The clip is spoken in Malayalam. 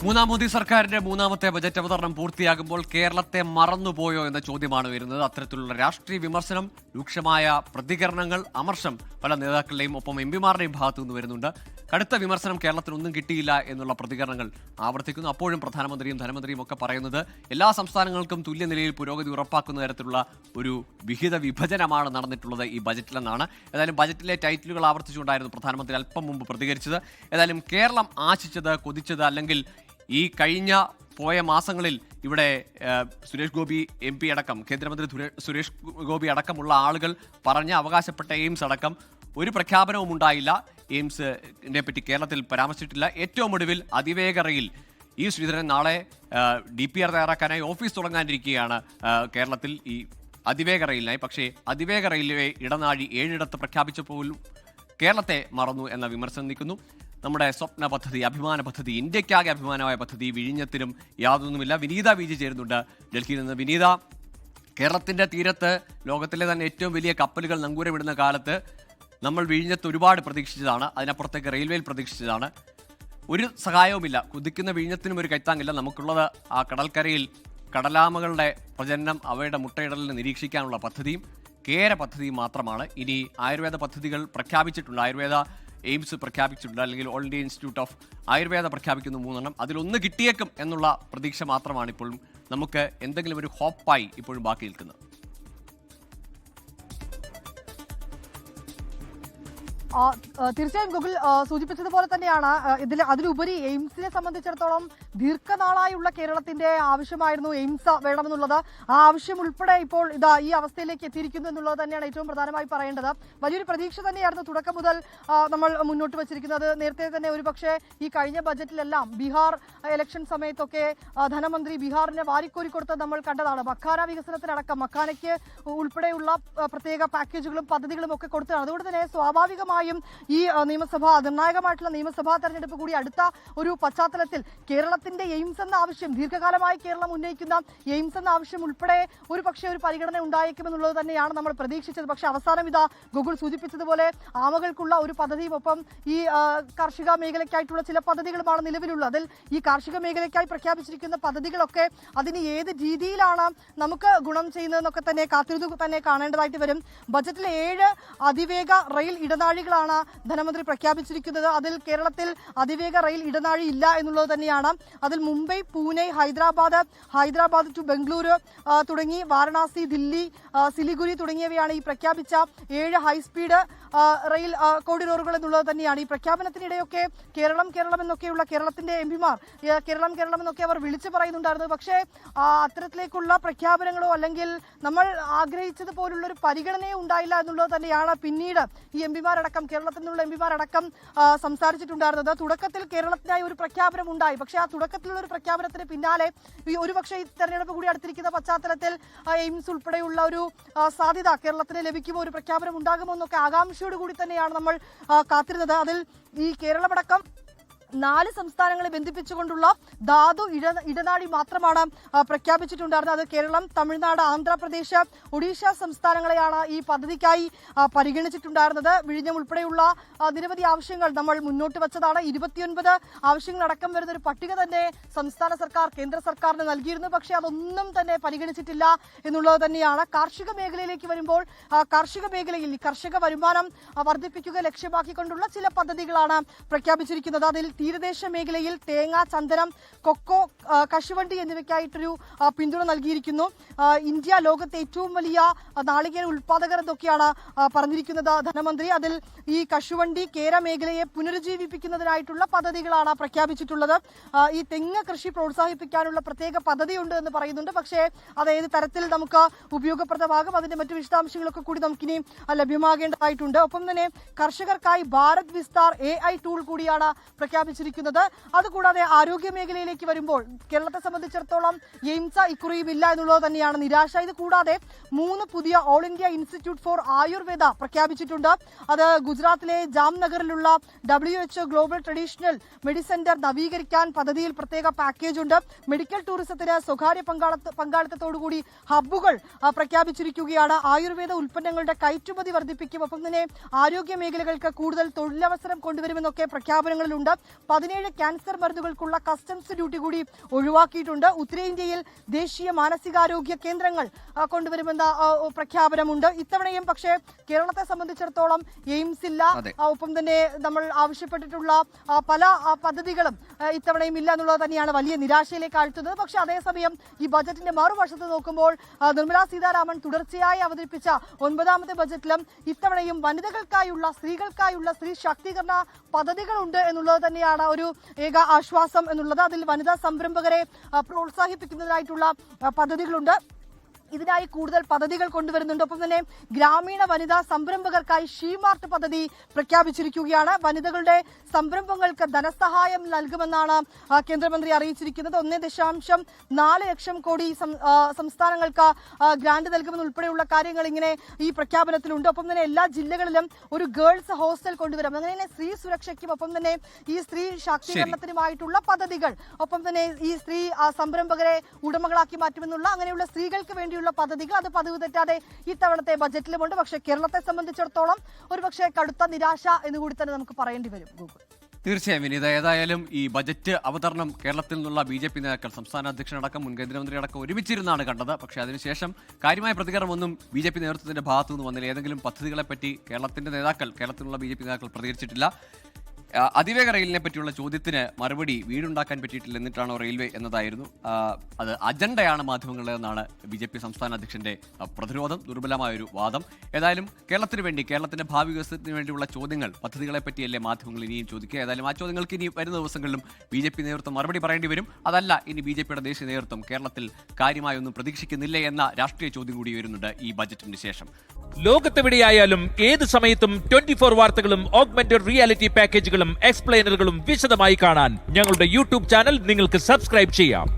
മൂന്നാം മോദി സർക്കാരിന്റെ മൂന്നാമത്തെ ബജറ്റ് അവതരണം പൂർത്തിയാകുമ്പോൾ കേരളത്തെ മറന്നുപോയോ എന്ന ചോദ്യമാണ് വരുന്നത്. അത്തരത്തിലുള്ള രാഷ്ട്രീയ വിമർശനം, രൂക്ഷമായ പ്രതികരണങ്ങൾ, അമർഷം പല നേതാക്കളുടെയും ഒപ്പം എംപിമാരുടെയും ഭാഗത്തു നിന്ന് വരുന്നുണ്ട്. കടുത്ത വിമർശനം കേരളത്തിനൊന്നും കിട്ടിയില്ല എന്നുള്ള പ്രതികരണങ്ങൾ ആവർത്തിക്കുന്നു. അപ്പോഴും പ്രധാനമന്ത്രിയും ധനമന്ത്രിയും ഒക്കെ പറയുന്നത് എല്ലാ സംസ്ഥാനങ്ങൾക്കും തുല്യ നിലയിൽ പുരോഗതി ഉറപ്പാക്കുന്ന തരത്തിലുള്ള ഒരു വിഹിത വിഭജനമാണ് നടന്നിട്ടുള്ളത് ഈ ബജറ്റിലെന്നാണ്. ഏതായാലും ബജറ്റിലെ ടൈറ്റിലുകൾ ആവർത്തിച്ചുകൊണ്ടായിരുന്നു പ്രധാനമന്ത്രി അല്പം മുമ്പ് പ്രതികരിച്ചത്. ഏതായാലും കേരളം ആശിച്ചത്, കൊതിച്ചത്, അല്ലെങ്കിൽ ഈ കഴിഞ്ഞ പോയ മാസങ്ങളിൽ ഇവിടെ സുരേഷ് ഗോപി MP അടക്കം, കേന്ദ്രമന്ത്രി സുരേഷ് ഗോപി അടക്കമുള്ള ആളുകൾ പറഞ്ഞ് അവകാശപ്പെട്ട എയിംസ് അടക്കം ഒരു പ്രഖ്യാപനവും ഉണ്ടായില്ല. എയിംസിനെ പറ്റി കേരളത്തിൽ പരാമർശിച്ചിട്ടില്ല. ഏറ്റവും ഒടുവിൽ അതിവേഗ റെയിൽ ഈ ശ്രീധരൻ നാളെ DPR തയ്യാറാക്കാനായി ഓഫീസ് തുടങ്ങാനിരിക്കുകയാണ് കേരളത്തിൽ ഈ അതിവേഗ റെയിലിനായി. പക്ഷേ അതിവേഗ റെയിൽവേ ഇടനാഴി 7 ഇടത്ത് പ്രഖ്യാപിച്ചപ്പോഴും കേരളത്തെ മറന്നു എന്ന വിമർശനം നിൽക്കുന്നു. നമ്മുടെ സ്വപ്ന പദ്ധതി, അഭിമാന പദ്ധതി, ഇന്ത്യക്കാകെ അഭിമാനമായ പദ്ധതി വിഴിഞ്ഞത്തിനും യാതൊന്നുമില്ല. വിനീത VG ചേരുന്നുണ്ട് ഡൽഹിയിൽ നിന്ന്. വിനീത, കേരളത്തിന്റെ തീരത്ത് ലോകത്തിലെ തന്നെ ഏറ്റവും വലിയ കപ്പലുകൾ നങ്കൂരമിടുന്ന കാലത്ത് നമ്മൾ വിഴിഞ്ഞത്ത് ഒരുപാട് പ്രതീക്ഷിച്ചതാണ്. അതിനപ്പുറത്തേക്ക് റെയിൽവേയിൽ പ്രതീക്ഷിച്ചതാണ്. ഒരു സഹായവുമില്ല. കുതിക്കുന്ന വിഴിഞ്ഞത്തിനും ഒരു കൈത്താങ്ങില്ല. നമുക്കുള്ളത് ആ കടൽക്കരയിൽ കടലാമകളുടെ പ്രജനനം, അവയുടെ മുട്ടയിടലിന് നിരീക്ഷിക്കാനുള്ള പദ്ധതിയും കേര പദ്ധതിയും മാത്രമാണ്. ഇനി ആയുർവേദ പദ്ധതികൾ പ്രഖ്യാപിച്ചിട്ടുണ്ട്. ആയുർവേദ എയിംസ് പ്രഖ്യാപിച്ചിട്ടുണ്ട്, അല്ലെങ്കിൽ all India institute of Ayurveda പ്രഖ്യാപിക്കുന്നു 3 അതിലൊന്ന് കിട്ടിയേക്കും എന്നുള്ള പ്രതീക്ഷ മാത്രമാണ് ഇപ്പോഴും നമുക്ക് എന്തെങ്കിലും ഒരു ഹോപ്പായി ഇപ്പോഴും ബാക്കി നിൽക്കുന്നത്. തീർച്ചയായും ഗൂഗിൾ സൂചിപ്പിച്ചതുപോലെ തന്നെയാണ് അതിലുപരി എയിംസിനെ സംബന്ധിച്ചിടത്തോളം ദീർഘനാളായുള്ള കേരളത്തിന്റെ ആവശ്യമായിരുന്നു എയിംസ് വേണമെന്നുള്ളത്. ആ ആവശ്യം ഉൾപ്പെടെ ഇപ്പോൾ ഈ അവസ്ഥയിലേക്ക് എത്തിയിരിക്കുന്നു എന്നുള്ളത് തന്നെയാണ് ഏറ്റവും പ്രധാനമായി പറയേണ്ടത്. വലിയൊരു പ്രതീക്ഷ തന്നെയായിരുന്നു തുടക്കം മുതൽ നമ്മൾ മുന്നോട്ട് വച്ചിരിക്കുന്നത്. നേരത്തെ തന്നെ ഒരുപക്ഷെ ഈ കഴിഞ്ഞ ബജറ്റിലെല്ലാം ബീഹാർ ഇലക്ഷൻ സമയത്തൊക്കെ ധനമന്ത്രി ബീഹാറിനെ വാരിക്കോരി കൊടുത്തത് നമ്മൾ കണ്ടതാണ്. മക്കാന വികസനത്തിനടക്കം മക്കാനയ്ക്ക് ഉൾപ്പെടെയുള്ള പ്രത്യേക പാക്കേജുകളും പദ്ധതികളും ഒക്കെ കൊടുത്തതാണ്. അതുകൊണ്ട് തന്നെ സ്വാഭാവികമായി ഈ നിയമസഭാ നിർണായകമായിട്ടുള്ള നിയമസഭാ തെരഞ്ഞെടുപ്പ് കൂടി അടുത്ത ഒരു പശ്ചാത്തലത്തിൽ കേരളത്തിന്റെ എയിംസ് എന്ന ആവശ്യം, ദീർഘകാലമായി കേരളം ഉന്നയിക്കുന്ന എയിംസ് എന്ന ആവശ്യം ഉൾപ്പെടെ ഒരു പക്ഷേ ഒരു പരിഗണന ഉണ്ടായേക്കുമെന്നുള്ളത് തന്നെയാണ് നമ്മൾ പ്രതീക്ഷിച്ചത്. പക്ഷേ അവസാനം ഗൂഗിൾ സൂചിപ്പിച്ചതുപോലെ ആമകൾക്കുള്ള ഒരു പദ്ധതിയും ഒപ്പം ഈ കാർഷിക മേഖലയ്ക്കായിട്ടുള്ള ചില പദ്ധതികളുമാണ് നിലവിലുള്ളത്. അതിൽ ഈ കാർഷിക മേഖലയ്ക്കായി പ്രഖ്യാപിച്ചിരിക്കുന്ന പദ്ധതികളൊക്കെ അതിന് ഏത് രീതിയിലാണ് നമുക്ക് ഗുണം ചെയ്യുന്നതെന്നൊക്കെ തന്നെ കാത്തിരുന്ന് തന്നെ കാണേണ്ടതായിട്ട് വരും. ബജറ്റിലെ 7 അതിവേഗ റെയിൽ ഇടനാഴികളാണ് ധനമന്ത്രി പ്രഖ്യാപിച്ചിരിക്കുന്നത്. അതിൽ കേരളത്തിൽ അതിവേഗ റെയിൽ ഇടനാഴി ഇല്ല എന്നുള്ളത് തന്നെയാണ്. അതിൽ മുംബൈ, പൂനെ, ഹൈദരാബാദ് ടു ബംഗളൂരു തുടങ്ങി വാരണാസി, ദില്ലി, സിലിഗുരി തുടങ്ങിയവയാണ് ഈ പ്രഖ്യാപിച്ച 7 ഹൈസ്പീഡ് റെയിൽ കോറിഡോറുകൾ എന്നുള്ളത് തന്നെയാണ്. ഈ പ്രഖ്യാപനത്തിനിടെയൊക്കെ കേരളം എന്നൊക്കെയുള്ള കേരളത്തിന്റെ എംപിമാർ കേരളം എന്നൊക്കെ അവർ വിളിച്ചു പറയുന്നുണ്ടായിരുന്നു. പക്ഷേ അത്തരത്തിലേക്കുള്ള പ്രഖ്യാപനങ്ങളോ അല്ലെങ്കിൽ നമ്മൾ ആഗ്രഹിച്ചതുപോലുള്ള ഒരു പരിഗണനയോ ഉണ്ടായില്ല എന്നുള്ളത് തന്നെയാണ് പിന്നീട് ഈ എംപിമാരടക്കം, കേരളത്തിൽ നിന്നുള്ള എംപിമാരടക്കം സംസാരിച്ചിട്ടുണ്ടായിരുന്നത്. തുടക്കത്തിൽ കേരളത്തിനായി ഒരു പ്രഖ്യാപനം ഉണ്ടായി. പക്ഷേ ആ തുടക്കത്തിലുള്ള ഒരു പ്രഖ്യാപനത്തിന് പിന്നാലെ ഒരുപക്ഷെ ഈ തെരഞ്ഞെടുപ്പ് കൂടി അടുത്തിരിക്കുന്ന പശ്ചാത്തലത്തിൽ എയിംസ് ഉൾപ്പെടെയുള്ള ഒരു സാധ്യത കേരളത്തിന് ലഭിക്കുമോ, ഒരു പ്രഖ്യാപനം ഉണ്ടാകുമോ എന്നൊക്കെ ആകാംക്ഷയോട് കൂടി തന്നെയാണ് നമ്മൾ കാത്തിരുന്നത്. അതിൽ ഈ കേരളമടക്കം 4 സംസ്ഥാനങ്ങളെ ബന്ധിപ്പിച്ചുകൊണ്ടുള്ള ധാതു ഇടനാഴി മാത്രമാണ് പ്രഖ്യാപിച്ചിട്ടുണ്ടായിരുന്നത്. അത് കേരളം, തമിഴ്നാട്, ആന്ധ്രാപ്രദേശ്, ഒഡീഷ സംസ്ഥാനങ്ങളെയാണ് ഈ പദ്ധതിക്കായി പരിഗണിച്ചിട്ടുണ്ടായിരുന്നത്. വിഴിഞ്ഞം ഉൾപ്പെടെയുള്ള നിരവധി ആവശ്യങ്ങൾ നമ്മൾ മുന്നോട്ട് വെച്ചതാണ്. 29 ആവശ്യങ്ങളടക്കം വരുന്ന ഒരു പട്ടിക തന്നെ സംസ്ഥാന സർക്കാർ കേന്ദ്ര സർക്കാരിന് നൽകിയിരുന്നു. പക്ഷേ അതൊന്നും തന്നെ പരിഗണിച്ചിട്ടില്ല എന്നുള്ളത് തന്നെയാണ്. കാർഷിക മേഖലയിലേക്ക് വരുമ്പോൾ കാർഷിക മേഖലയിൽ കർഷക വരുമാനം വർദ്ധിപ്പിക്കുക ലക്ഷ്യമാക്കിക്കൊണ്ടുള്ള ചില പദ്ധതികളാണ് പ്രഖ്യാപിച്ചിരിക്കുന്നത്. അതിൽ തീരദേശ മേഖലയിൽ തേങ്ങ, ചന്ദനം, കൊക്കോ, കശുവണ്ടി എന്നിവയ്ക്കായിട്ടൊരു പിന്തുണ നൽകിയിരിക്കുന്നു. ഇന്ത്യ ലോകത്തെ ഏറ്റവും വലിയ നാളികേര ഉൽപാദകർ എന്നൊക്കെയാണ് പറഞ്ഞിരിക്കുന്നത് ധനമന്ത്രി. അതിൽ ഈ കശുവണ്ടി, കേര മേഖലയെ പുനരുജ്ജീവിപ്പിക്കുന്നതിനായിട്ടുള്ള പദ്ധതികളാണ് പ്രഖ്യാപിച്ചിട്ടുള്ളത്. ഈ തെങ്ങ് കൃഷി പ്രോത്സാഹിപ്പിക്കാനുള്ള പ്രത്യേക പദ്ധതിയുണ്ട് എന്ന് പറയുന്നുണ്ട്. പക്ഷേ അത് ഏത് തരത്തിൽ നമുക്ക് ഉപയോഗപ്രദമാകും, അതിന്റെ മറ്റു വിശദാംശങ്ങളൊക്കെ കൂടി നമുക്കിനി ലഭ്യമാകേണ്ടതായിട്ടുണ്ട്. ഒപ്പം തന്നെ കർഷകർക്കായി ഭാരത് വിസ്താർ AI ടൂൾ കൂടിയാണ് പ്രഖ്യാപിച്ചിരിക്കുന്നത്. അതുകൂടാതെ ആരോഗ്യ മേഖലയിലേക്ക് വരുമ്പോൾ കേരളത്തെ സംബന്ധിച്ചിടത്തോളം എയിംസ് ഇക്കുറിയും ഇല്ല എന്നുള്ളത് തന്നെയാണ് നിരാശ. ഇത് കൂടാതെ 3 പുതിയ all India institute for Ayurveda പ്രഖ്യാപിച്ചിട്ടുണ്ട്. അത് ഗുജറാത്തിലെ ജാംനഗറിലുള്ള WHO global traditional medicine centre നവീകരിക്കാൻ പദ്ധതിയിൽ പ്രത്യേക പാക്കേജ് ഉണ്ട്. മെഡിക്കൽ ടൂറിസത്തിന് സ്വകാര്യ പങ്കാളിത്തത്തോടുകൂടി ഹബ്ബുകൾ പ്രഖ്യാപിച്ചിരിക്കുകയാണ്. ആയുർവേദ ഉൽപ്പന്നങ്ങളുടെ കയറ്റുമതി വർദ്ധിപ്പിക്കും. ഒപ്പം തന്നെ ആരോഗ്യ മേഖലകൾക്ക് കൂടുതൽ തൊഴിലവസരം കൊണ്ടുവരുമെന്നൊക്കെ പ്രഖ്യാപനങ്ങളിലുണ്ട്. 17 ക്യാൻസർ മരുന്നുകൾക്കുള്ള കസ്റ്റംസ് ഡ്യൂട്ടി കൂടി ഒഴിവാക്കിയിട്ടുണ്ട്. ഉത്തരേന്ത്യയിൽ ദേശീയ മാനസികാരോഗ്യ കേന്ദ്രങ്ങൾ കൊണ്ടുവരുമെന്ന പ്രഖ്യാപനമുണ്ട്. ഇത്തവണയും പക്ഷേ കേരളത്തെ സംബന്ധിച്ചിടത്തോളം എയിംസ് ഇല്ല. ഒപ്പം തന്നെ നമ്മൾ ആവശ്യപ്പെട്ടിട്ടുള്ള പല പദ്ധതികളും ഇത്തവണയും ഇല്ല എന്നുള്ളത് തന്നെയാണ് വലിയ നിരാശയിലേക്ക് ആഴ്ത്തുന്നത്. പക്ഷെ അതേസമയം ഈ ബജറ്റിന്റെ മറുവശത്ത് നോക്കുമ്പോൾ നിർമ്മലാ സീതാരാമൻ തുടർച്ചയായി അവതരിപ്പിച്ച 9ാമത്തെ ബജറ്റിലും ഇത്തവണയും വനിതകൾക്കായുള്ള സ്ത്രീകൾക്കായുള്ള സ്ത്രീ ശാക്തീകരണ പദ്ധതികളുണ്ട് എന്നുള്ളത് തന്നെയാണ് ഒരു ഏക ആശ്വാസം എന്നുള്ളത്. അതിൽ വനിതാ സംരംഭകരെ പ്രോത്സാഹിപ്പിക്കുന്നതിനായിട്ടുള്ള പദ്ധതികളുണ്ട്. ഇതിനായി കൂടുതൽ പദ്ധതികൾ കൊണ്ടുവരുന്നുണ്ട്. ഒപ്പം തന്നെ ഗ്രാമീണ വനിതാ സംരംഭകർക്കായി ഷീമാർട്ട് പദ്ധതി പ്രഖ്യാപിച്ചിരിക്കുകയാണ്. വനിതകളുടെ സംരംഭങ്ങൾക്ക് ധനസഹായം നൽകുമെന്നാണ് കേന്ദ്രമന്ത്രി അറിയിച്ചിരിക്കുന്നത്. 1.4 ലക്ഷം കോടി സംസ്ഥാനങ്ങൾക്ക് ഗ്രാന്റ് നൽകുമെന്നുൾപ്പെടെയുള്ള കാര്യങ്ങൾ ഇങ്ങനെ ഈ പ്രഖ്യാപനത്തിലുണ്ട്. ഒപ്പം തന്നെ എല്ലാ ജില്ലകളിലും ഒരു ഗേൾസ് ഹോസ്റ്റൽ കൊണ്ടുവരും. അങ്ങനെ സ്ത്രീ സുരക്ഷയ്ക്കും ഒപ്പം തന്നെ ഈ സ്ത്രീ ശാക്തീകരണത്തിനുമായിട്ടുള്ള പദ്ധതികൾ, ഒപ്പം തന്നെ ഈ സ്ത്രീ സംരംഭകരെ ഉടമകളാക്കി മാറ്റുമെന്നുള്ള അങ്ങനെയുള്ള സ്ത്രീകൾക്ക് വേണ്ടിയുള്ള പദ്ധതികൾ അത് പതിവ് തെറ്റാതെ ഇത്തവണത്തെ ബജറ്റിലുമുണ്ട്. പക്ഷേ കേരളത്തെ സംബന്ധിച്ചിടത്തോളം ഒരുപക്ഷെ കടുത്ത നിരാശ എന്നുകൂടി തന്നെ നമുക്ക് പറയേണ്ടി വരും. ഗൂഗിൾ തീർച്ചയായും വിനീത, ഏതായാലും ഈ ബജറ്റ് അവതരണം കേരളത്തിൽ നിന്നുള്ള BJP നേതാക്കൾ, സംസ്ഥാന അധ്യക്ഷനടക്കം മുൻ കേന്ദ്രമന്ത്രി അടക്കം ഒരുമിച്ചിരുന്നാണ് കണ്ടത്. പക്ഷേ അതിനുശേഷം കാര്യമായ പ്രതികരണമൊന്നും BJP നേതൃത്വത്തിന്റെ ഭാഗത്തു നിന്ന് വന്നില്ല. ഏതെങ്കിലും പദ്ധതികളെപ്പറ്റി കേരളത്തിലുള്ള BJP നേതാക്കൾ പ്രതികരിച്ചിട്ടില്ല. അതിവേഗ റെയിലിനെ പറ്റിയുള്ള ചോദ്യത്തിന് മറുപടി വീടുണ്ടാക്കാൻ പറ്റിയിട്ടില്ല, എന്നിട്ടാണോ റെയിൽവേ എന്നതായിരുന്നു. അത് അജണ്ടയാണ് മാധ്യമങ്ങളുടേതെന്നാണ് BJP സംസ്ഥാന അധ്യക്ഷന്റെ പ്രതിരോധം, ദുർബലമായൊരു വാദം. ഏതായാലും കേരളത്തിന് വേണ്ടി, കേരളത്തിന്റെ ഭാവി വികസനത്തിന് വേണ്ടിയുള്ള ചോദ്യങ്ങൾ, പദ്ധതികളെ പറ്റിയല്ലേ മാധ്യമങ്ങൾ ഇനിയും ചോദിക്കുക. ഏതായാലും ആ ചോദ്യങ്ങൾക്ക് ഇനി വരുന്ന ദിവസങ്ങളിലും BJP നേതൃത്വം മറുപടി പറയേണ്ടി വരും. അതല്ല, ഇനി BJPയുടെ ദേശീയ നേതൃത്വം കേരളത്തിൽ കാര്യമായൊന്നും പ്രതീക്ഷിക്കുന്നില്ലേ എന്ന രാഷ്ട്രീയ ചോദ്യം കൂടി വരുന്നുണ്ട് ഈ ബജറ്റിന് ശേഷം. ലോകത്തെവിടെയായാലും ഏത് സമയത്തും 24 വാർത്തകളും ഓഗ്മെന്റഡ് റിയാലിറ്റി പാക്കേജുകളും എക്സ്പ്ലെയിനറുകളും വിശദമായി കാണാൻ ഞങ്ങളുടെ യൂട്യൂബ് ചാനൽ നിങ്ങൾക്ക് സബ്സ്ക്രൈബ് ചെയ്യാം.